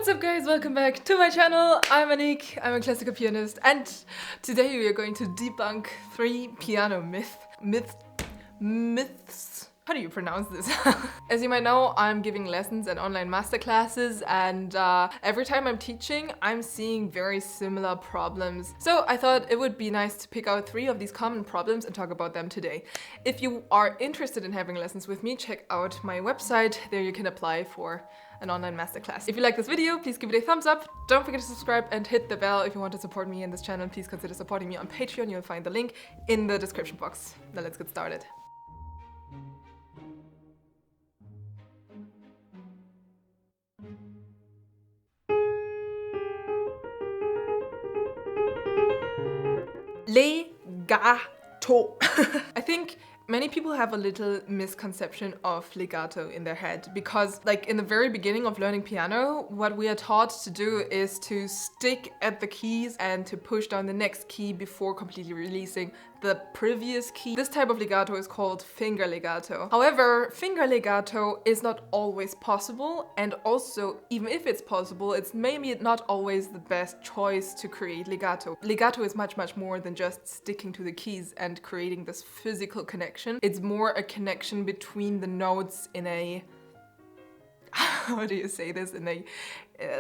What's up guys, welcome back to my channel. I'm Anik, I'm a classical pianist, and today we are going to debunk 3 piano myths. How do you pronounce this? As you might know, I'm giving lessons and online masterclasses, and every time I'm teaching, I'm seeing very similar problems. So I thought it would be nice to pick out 3 of these common problems and talk about them today. If you are interested in having lessons with me, check out my website. There you can apply for an online masterclass. If you like this video, please give it a thumbs up. Don't forget to subscribe and hit the bell if you want to support me in this channel. Please consider supporting me on Patreon. You'll find the link in the description box. Now let's get started. Legato. I think many people have a little misconception of legato in their head because, like, in the very beginning of learning piano, what we are taught to do is to stick at the keys and to push down the next key before completely releasing the previous key. This type of legato is called finger legato. However, finger legato is not always possible, and also, even if it's possible, it's maybe not always the best choice to create legato. Legato is much more than just sticking to the keys and creating this physical connection. It's more a connection between the notes in a how do you say this, in a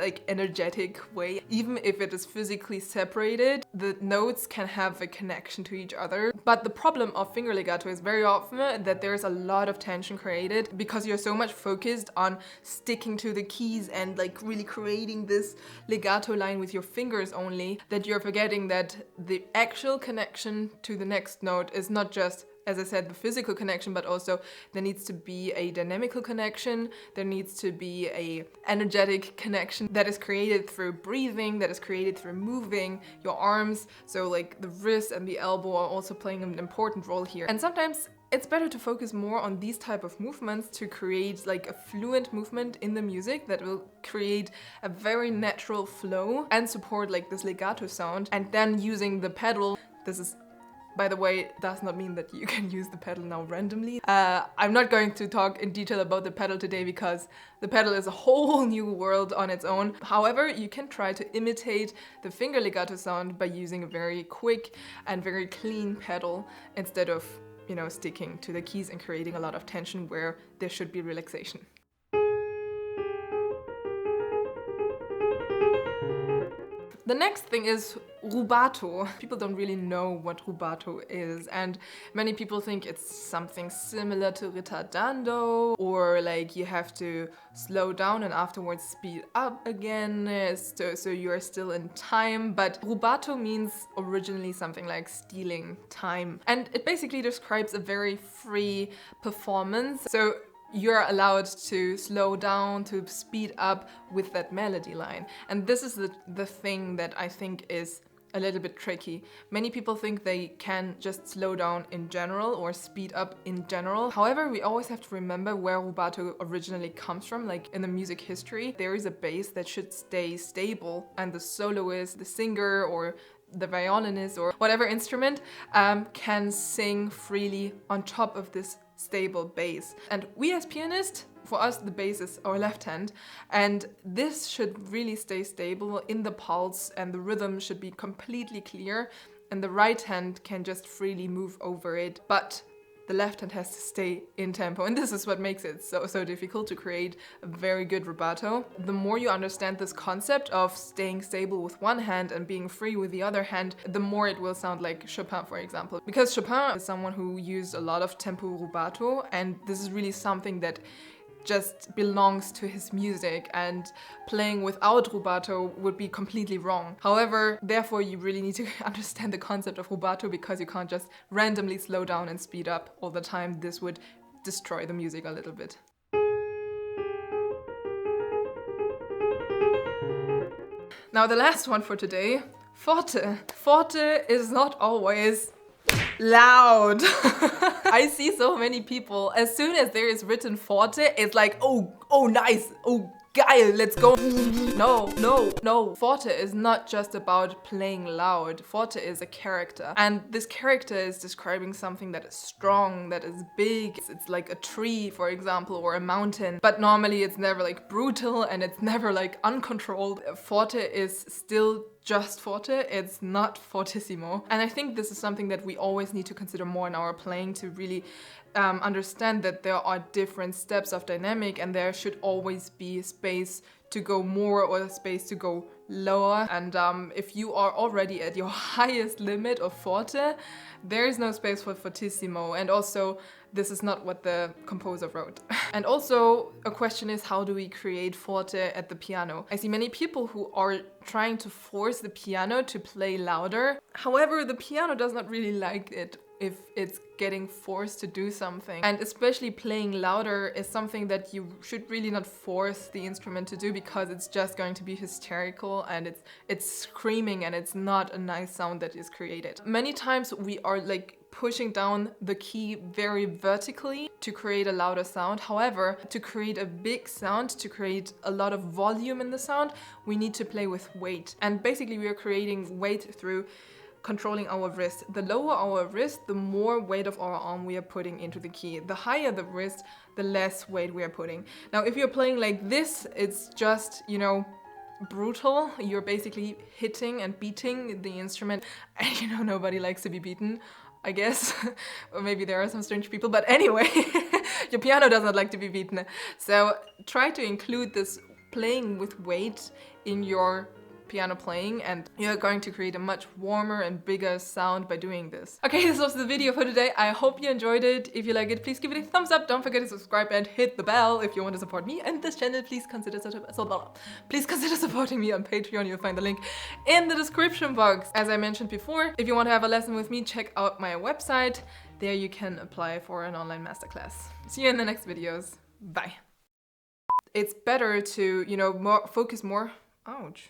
like energetic way. Even if it is physically separated, the notes can have a connection to each other. But the problem of finger legato is very often that there's a lot of tension created because you're so much focused on sticking to the keys and like really creating this legato line with your fingers only, that you're forgetting that the actual connection to the next note is not just, as I said, the physical connection, but also there needs to be a dynamical connection. There needs to be a energetic connection that is created through breathing, that is created through moving your arms. So like the wrist and the elbow are also playing an important role here. And sometimes it's better to focus more on these type of movements to create like a fluent movement in the music that will create a very natural flow and support like this legato sound. And then using the pedal, this is, by the way, does not mean that you can use the pedal now randomly. I'm not going to talk in detail about the pedal today because the pedal is a whole new world on its own. However, you can try to imitate the finger legato sound by using a very quick and very clean pedal instead of, you know, sticking to the keys and creating a lot of tension where there should be relaxation. The next thing is rubato. People don't really know what rubato is, and many people think it's something similar to ritardando, or like you have to slow down and afterwards speed up again, so you're still in time. But rubato means originally something like stealing time, and it basically describes a very free performance. So you're allowed to slow down, to speed up with that melody line. And this is the thing that I think is a little bit tricky. Many people think they can just slow down in general or speed up in general. However, we always have to remember where rubato originally comes from. Like in the music history, there is a bass that should stay stable, and the soloist, the singer, or the violinist, or whatever instrument can sing freely on top of this stable bass. And we as pianists, for us the bass is our left hand, and this should really stay stable in the pulse, and the rhythm should be completely clear, and the right hand can just freely move over it, but the left hand has to stay in tempo, and this is what makes it so difficult to create a very good rubato. The more you understand this concept of staying stable with one hand and being free with the other hand, the more it will sound like Chopin, for example. Because Chopin is someone who used a lot of tempo rubato, and this is really something that just belongs to his music, and playing without rubato would be completely wrong. However, therefore you really need to understand the concept of rubato, because you can't just randomly slow down and speed up all the time. This would destroy the music a little bit. Now the last one for today, forte. Forte is not always loud. I see so many people, as soon as there is written forte, it's like, oh nice, oh geil, let's go. No, no, no. Forte is not just about playing loud. Forte is a character. And this character is describing something that is strong, that is big. It's like a tree, for example, or a mountain. But normally it's never like brutal and it's never like uncontrolled. Forte is still just forte, it's not fortissimo. And I think this is something that we always need to consider more in our playing to really understand that there are different steps of dynamic and there should always be space to go more or space to go lower. And if you are already at your highest limit of forte, there is no space for fortissimo. And also, this is not what the composer wrote. And also, a question is, how do we create forte at the piano? I see many people who are trying to force the piano to play louder. However, the piano does not really like it if it's getting forced to do something. And especially playing louder is something that you should really not force the instrument to do, because it's just going to be hysterical and it's screaming and it's not a nice sound that is created. Many times we are like pushing down the key very vertically to create a louder sound. However, to create a big sound, to create a lot of volume in the sound, we need to play with weight. And basically we are creating weight through controlling our wrist. The lower our wrist, the more weight of our arm we are putting into the key. The higher the wrist, the less weight we are putting. Now, if you're playing like this, it's just, you know, brutal. You're basically hitting and beating the instrument. And you know, nobody likes to be beaten, I guess. Or maybe there are some strange people, but anyway, your piano does not like to be beaten. So try to include this playing with weight in your piano playing, and you're going to create a much warmer and bigger sound by doing this. Okay, this was the video for today. I hope you enjoyed it. If you like it, please give it a thumbs up. Don't forget to subscribe and hit the bell if you want to support me and this channel. Please consider supporting me on Patreon. You'll find the link in the description box. As I mentioned before, if you want to have a lesson with me, check out my website. There you can apply for an online masterclass. See you in the next videos. Bye. It's better to, you know, focus more. Ouch.